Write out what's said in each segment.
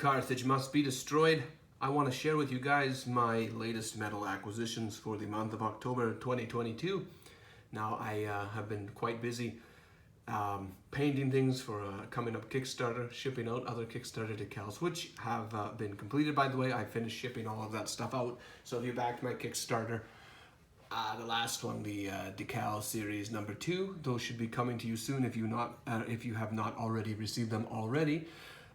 Carthage must be destroyed. I want to share with you guys my latest metal acquisitions for the month of October 2022. Now I have been quite busy painting things for a coming up Kickstarter, shipping out other Kickstarter decals, which have been completed, by the way. I finished shipping all of that stuff out. So if you backed my Kickstarter, the last one, the decal series number 2, those should be coming to you soon if you have not already received them already.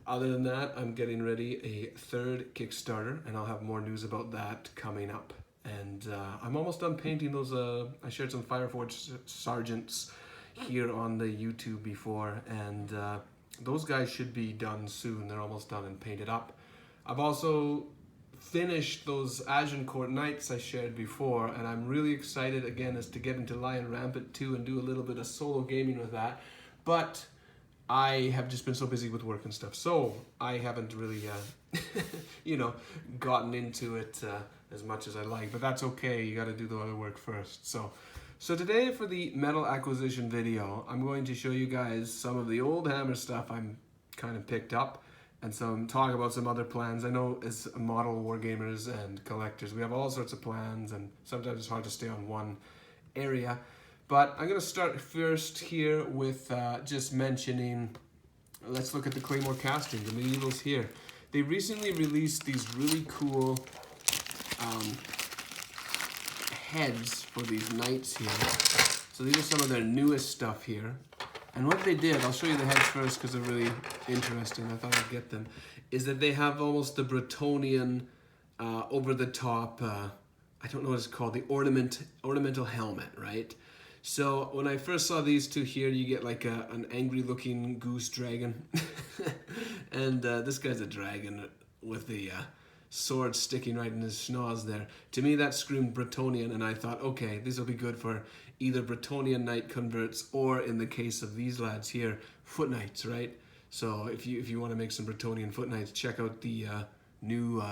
Other than that, I'm getting ready a third Kickstarter, and I'll have more news about that coming up. And I'm almost done painting those. I shared some Fireforge Sergeants here on the YouTube before, and those guys should be done soon. They're almost done and painted up. I've also finished those Agincourt Knights I shared before, and I'm really excited again as to get into Lion Rampant 2 and do a little bit of solo gaming with that. But I have just been so busy with work and stuff, so I haven't really, gotten into it as much as I like. But that's okay. You got to do the other work first. So today for the metal acquisition video, I'm going to show you guys some of the old hammer stuff I'm kind of picked up, and talk about some other plans. I know as model wargamers and collectors, we have all sorts of plans, and sometimes it's hard to stay on one area. But I'm going to start first here with just mentioning, let's look at the Claymore casting, the medievals here. They recently released these really cool heads for these knights here. So these are some of their newest stuff here. And what they did, I'll show you the heads first because they're really interesting. I thought I'd get them. Is that they have almost the Bretonnian over-the-top, I don't know what it's called, the ornamental helmet, right? So when I first saw these two here, you get like an angry looking goose dragon. And this guy's a dragon with the sword sticking right in his schnoz there. To me that screamed Bretonnian, and I thought, okay, these will be good for either Bretonnian knight converts, or in the case of these lads here, foot knights, right? So if you want to make some Bretonnian foot knights, check out the new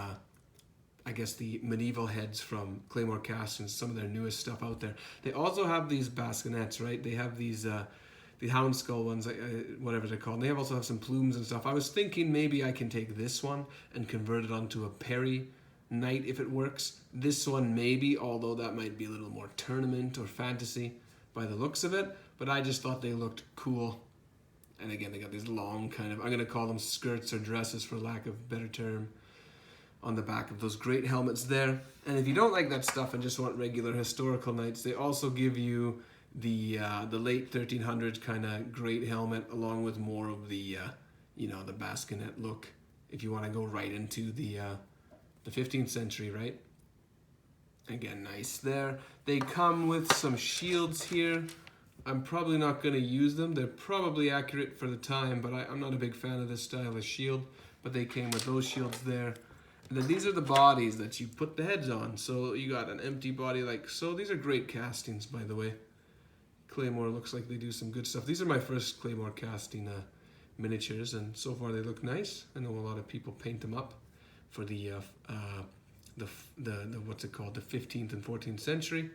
I guess the medieval heads from Claymore Castings, some of their newest stuff out there. They also have these baskinets, right? They have these the hound skull ones, whatever they're called. And they also have some plumes and stuff. I was thinking maybe I can take this one and convert it onto a Perry knight if it works. This one maybe, although that might be a little more tournament or fantasy by the looks of it. But I just thought they looked cool. And again, they got these long kind of, I'm going to call them skirts or dresses for lack of a better term, on the back of those great helmets there. And if you don't like that stuff and just want regular historical knights, they also give you the late 1300s kind of great helmet, along with more of the the baskinet look, if you want to go right into the 15th century, right? Again, nice there. They come with some shields here. I'm probably not going to use them. They're probably accurate for the time, but I'm not a big fan of this style of shield. But they came with those shields there. And then these are the bodies that you put the heads on. So you got an empty body like so. These are great castings, by the way. Claymore looks like they do some good stuff. These are my first Claymore casting miniatures, and so far they look nice. I know a lot of people paint them up for the what's it called, the 15th and 14th century.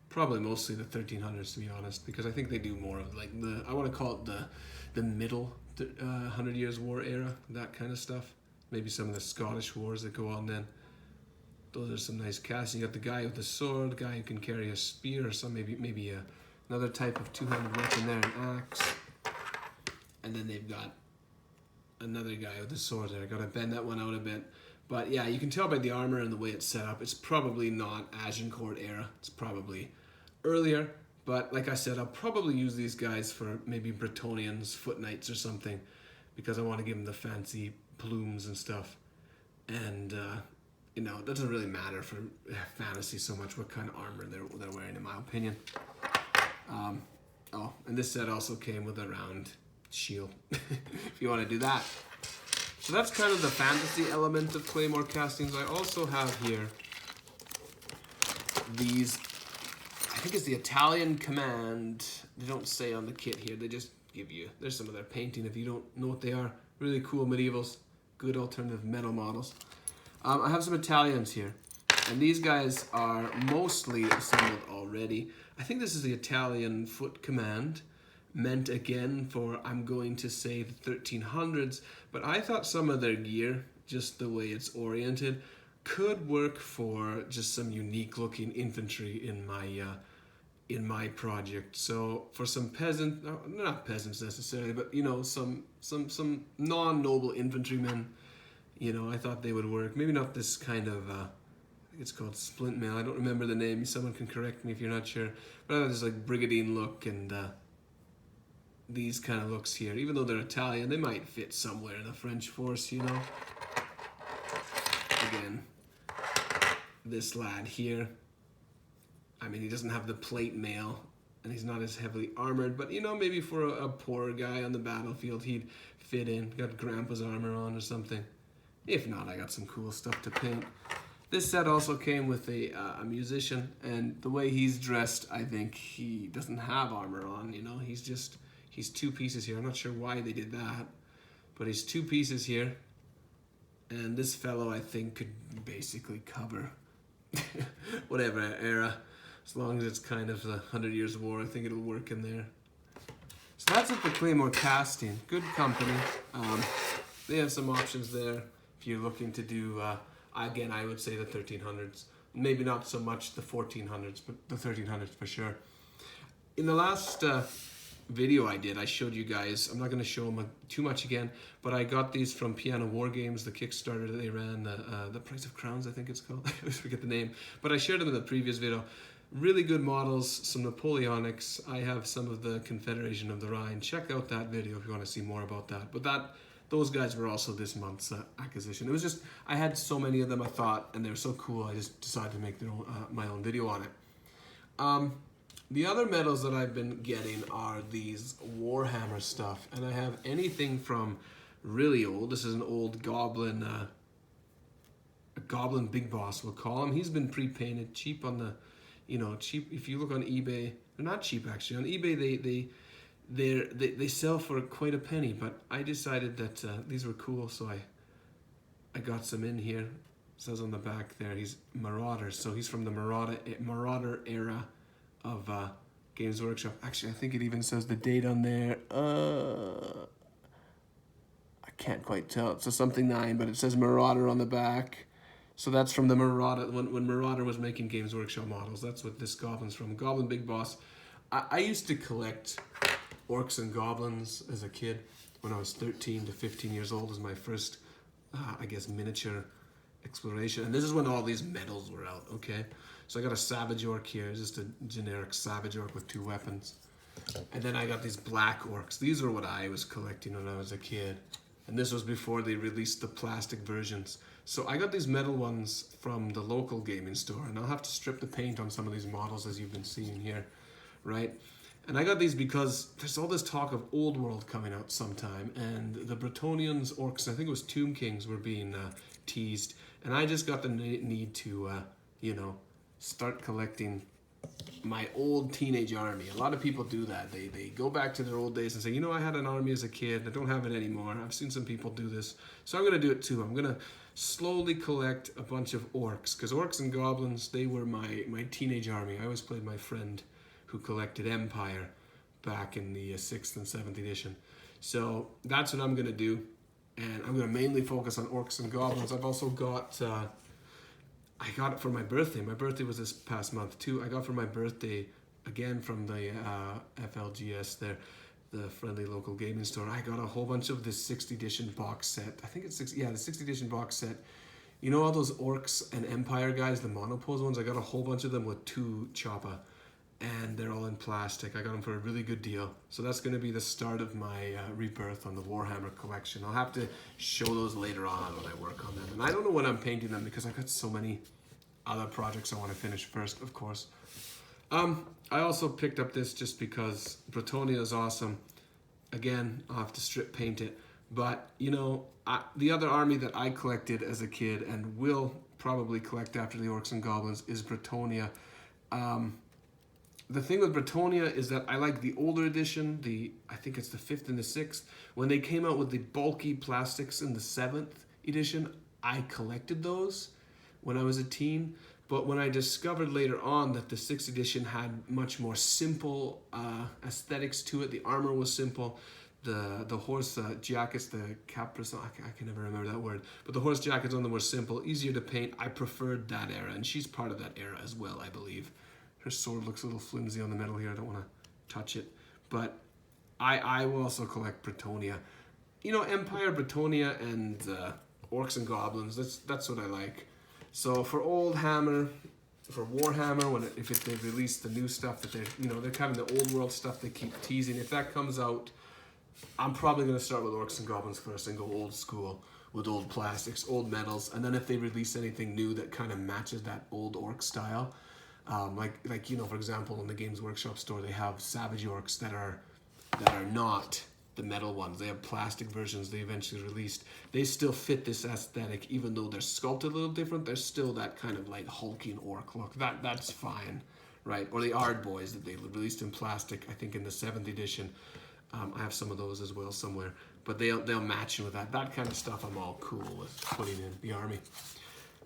Probably mostly the 1300s, to be honest, because I think they do more of like I want to call it the middle 100 Years War era, that kind of stuff. Maybe some of the Scottish wars that go on then. Those are some nice casts. You got the guy with the sword, guy who can carry a spear or some maybe another type of two-handed weapon there, an axe. And then they've got another guy with the sword there. I gotta bend that one out a bit. But yeah, you can tell by the armor and the way it's set up, it's probably not Agincourt era. It's probably earlier. But like I said, I'll probably use these guys for maybe Bretonnians, foot knights or something, because I want to give them the fancy plumes and stuff. And it doesn't really matter for fantasy so much what kind of armor they're wearing, in my opinion. And this set also came with a round shield if you want to do that. So that's kind of the fantasy element of Claymore castings. I also have here these, I think it's the Italian Command. They don't say on the kit here, they just give you, there's some of their painting if you don't know what they are. Really cool medievals, good alternative metal models. I have some Italians here, and these guys are mostly assembled already. I think this is the Italian Foot Command. meant again for, I'm going to say, the 1300s, but I thought some of their gear, just the way it's oriented, could work for just some unique looking infantry in my project. So for some peasant, not peasants necessarily, but you know, some non-noble infantrymen, you know, I thought they would work. Maybe not this kind of, I think it's called splint mail. I don't remember the name. Someone can correct me if you're not sure. But I thought this like brigandine look and these kind of looks here. Even though they're Italian, they might fit somewhere in the French force, you know. Again, this lad here, I mean, he doesn't have the plate mail and he's not as heavily armored, but you know, maybe for a poor guy on the battlefield, he'd fit in. Got grandpa's armor on or something. If not, I got some cool stuff to paint. This set also came with a musician, and the way he's dressed, I think he doesn't have armor on, you know. He's two pieces here. I'm not sure why they did that, but he's two pieces here. And this fellow, I think, could basically cover whatever era. As long as it's kind of the 100 Years' War, I think it'll work in there. So that's it for Claymore casting. Good company. They have some options there if you're looking to do, again, I would say the 1300s. Maybe not so much the 1400s, but the 1300s for sure. In the last video I did, I showed you guys, I'm not going to show them too much again, but I got these from Piano Wargames, the Kickstarter that they ran, the Price of Crowns, I think it's called. I always forget the name, but I shared them in the previous video. Really good models, some Napoleonics. I have some of the Confederation of the Rhine. Check out that video if you want to see more about that. But those guys were also this month's acquisition. It was just, I had so many of them, I thought, and they were so cool, I just decided to make my own video on it. The other medals that I've been getting are these Warhammer stuff, and I have anything from really old. This is an old goblin, a goblin BigBoss, we'll call him. He's been pre-painted, cheap on the, you know, cheap. If you look on eBay, they're not cheap actually. On eBay, they sell for quite a penny. But I decided that these were cool, so I got some in here. It says on the back there, he's Marauder, so he's from the Marauder era of Games Workshop. Actually, I think it even says the date on there. I can't quite tell. It says something 9, but it says Marauder on the back. So that's from the Marauder, when Marauder was making Games Workshop models. That's what this goblin's from. Goblin BigBoss. I used to collect orcs and goblins as a kid. When I was 13 to 15 years old was my first, I guess, miniature exploration. And this is when all these medals were out, okay? So I got a Savage Orc here, just a generic Savage Orc with 2 weapons. And then I got these Black Orcs. These are what I was collecting when I was a kid. And this was before they released the plastic versions. So I got these metal ones from the local gaming store, and I'll have to strip the paint on some of these models as you've been seeing here, right? And I got these because there's all this talk of Old World coming out sometime, and the Bretonnian orcs, I think it was Tomb Kings, were being teased. And I just got the need to, you know, start collecting my old teenage army. A lot of people do that. They go back to their old days and say, you know, I had an army as a kid. I don't have it anymore. I've seen some people do this. So I'm going to do it too. I'm going to slowly collect a bunch of orcs, because orcs and goblins, they were my teenage army. I always played my friend who collected Empire back in the 6th and 7th edition. So that's what I'm going to do. And I'm going to mainly focus on orcs and goblins. I've also got... I got it for my birthday. My birthday was this past month too. I got for my birthday, again from the FLGS there, the friendly local gaming store. I got a whole bunch of this 6th edition box set. I think it's the 6th edition box set. You know all those orcs and Empire guys, the monopose ones? I got a whole bunch of them with 2 choppa, and they're all in plastic. I got them for a really good deal. So that's going to be the start of my rebirth on the Warhammer collection. I'll have to show those later on when I work on them. And I don't know when I'm painting them because I've got so many other projects I want to finish first, of course. I also picked up this just because Bretonnia is awesome. Again, I'll have to strip paint it. But, you know, the other army that I collected as a kid and will probably collect after the Orcs and Goblins is Bretonnia. The thing with Bretonnia is that I like the older edition, I think it's the 5th and the 6th. When they came out with the bulky plastics in the 7th edition, I collected those when I was a teen. But when I discovered later on that the 6th edition had much more simple aesthetics to it, the armor was simple, the horse jackets, the capris, I can never remember that word, but the horse jackets on them were simple, easier to paint. I preferred that era, and she's part of that era as well, I believe. Her sword looks a little flimsy on the metal here. I don't want to touch it, but I will also collect Bretonnia. You know, Empire, Bretonnia, and Orcs and Goblins. That's what I like. So for Old Hammer, for Warhammer, if they've released the new stuff that they're kind of the old world stuff they keep teasing. If that comes out, I'm probably going to start with Orcs and Goblins first and go old school with old plastics, old metals, and then if they release anything new that kind of matches that old Orc style, like you know, for example, in the Games Workshop store, they have Savage Orcs that are not the metal ones. They have plastic versions they eventually released. They still fit this aesthetic, even though they're sculpted a little different. They're still that kind of like hulking orc look. That's fine, right? Or the Ard Boys that they released in plastic, I think in the 7th edition. I have some of those as well somewhere, but they'll match you with that. That kind of stuff I'm all cool with putting in the army.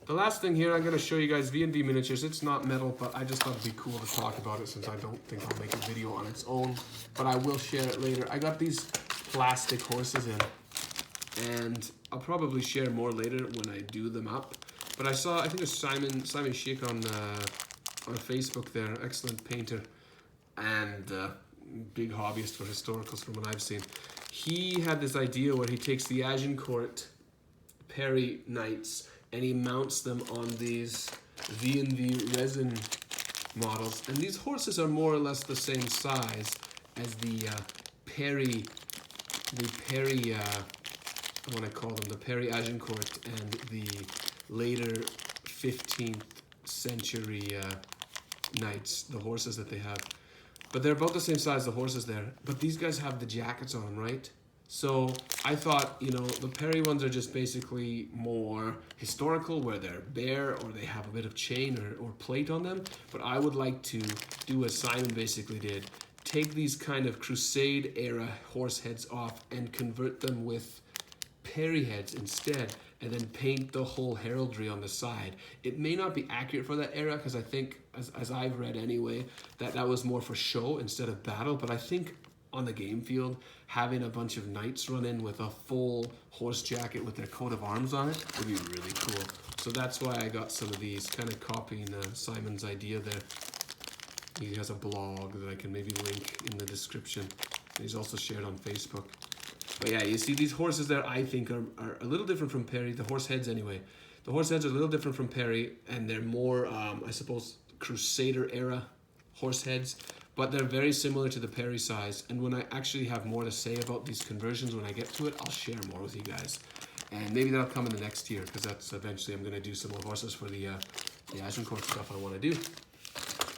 The last thing here, I'm going to show you guys V&V miniatures. It's not metal, but I just thought it'd be cool to talk about it since I don't think I'll make a video on its own, but I will share it later. I got these plastic horses in, and I'll probably share more later when I do them up. But I think it's Simon Schick on Facebook there, excellent painter, and big hobbyist for historicals from what I've seen. He had this idea where he takes the Agincourt Perry Knights and he mounts them on these V&V resin models. And these horses are more or less the same size as the Perry, I want to call them the Perry Agincourt and the later 15th century knights, the horses that they have. But they're about the same size, the horses there. But these guys have the jackets on them, right? So I thought, you know, the Perry ones are just basically more historical, where they're bare or they have a bit of chain or plate on them. But I would like to do as Simon basically did, take these kind of Crusade era horse heads off and convert them with Perry heads instead, and then paint the whole heraldry on the side. It may not be accurate for that era, because I think, as I've read anyway, that was more for show instead of battle, but I think on the game field, having a bunch of knights run in with a full horse jacket with their coat of arms on it would be really cool. So that's why I got some of these, kind of copying Simon's idea there. He has a blog that I can maybe link in the description. He's also shared on Facebook. But yeah, you see these horses there, I think are a little different from Perry, the horse heads anyway. The horse heads are a little different from Perry, and they're more, I suppose, Crusader era horse heads, but they're very similar to the Perry size. And when I actually have more to say about these conversions, when I get to it, I'll share more with you guys. And maybe that'll come in the next year, because that's eventually I'm going to do some more horses for the Agincourt stuff I want to do.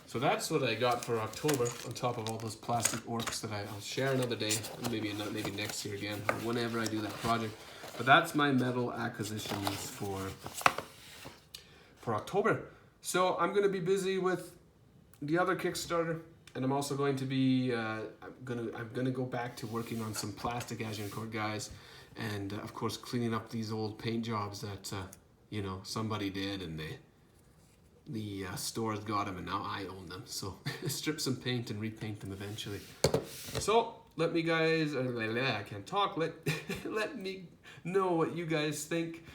So that's what I got for October, on top of all those plastic orcs that I'll share another day, maybe next year again, or whenever I do that project. But that's my metal acquisitions for October. So I'm going to be busy with the other Kickstarter, and I'm also going to be I'm gonna go back to working on some plastic Agincourt guys, and of course cleaning up these old paint jobs that you know, somebody did, and the stores got them, and now I own them. So strip some paint and repaint them eventually. So let me guys, I can't talk. Let me know what you guys think.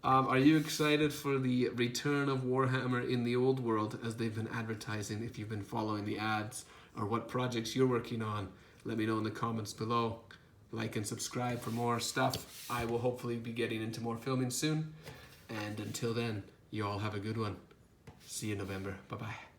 Are you excited for the return of Warhammer in the old world, as they've been advertising? If you've been following the ads, or what projects you're working on, let me know in the comments below. Like and subscribe for more stuff. I will hopefully be getting into more filming soon. And until then, you all have a good one. See you in November. Bye-bye.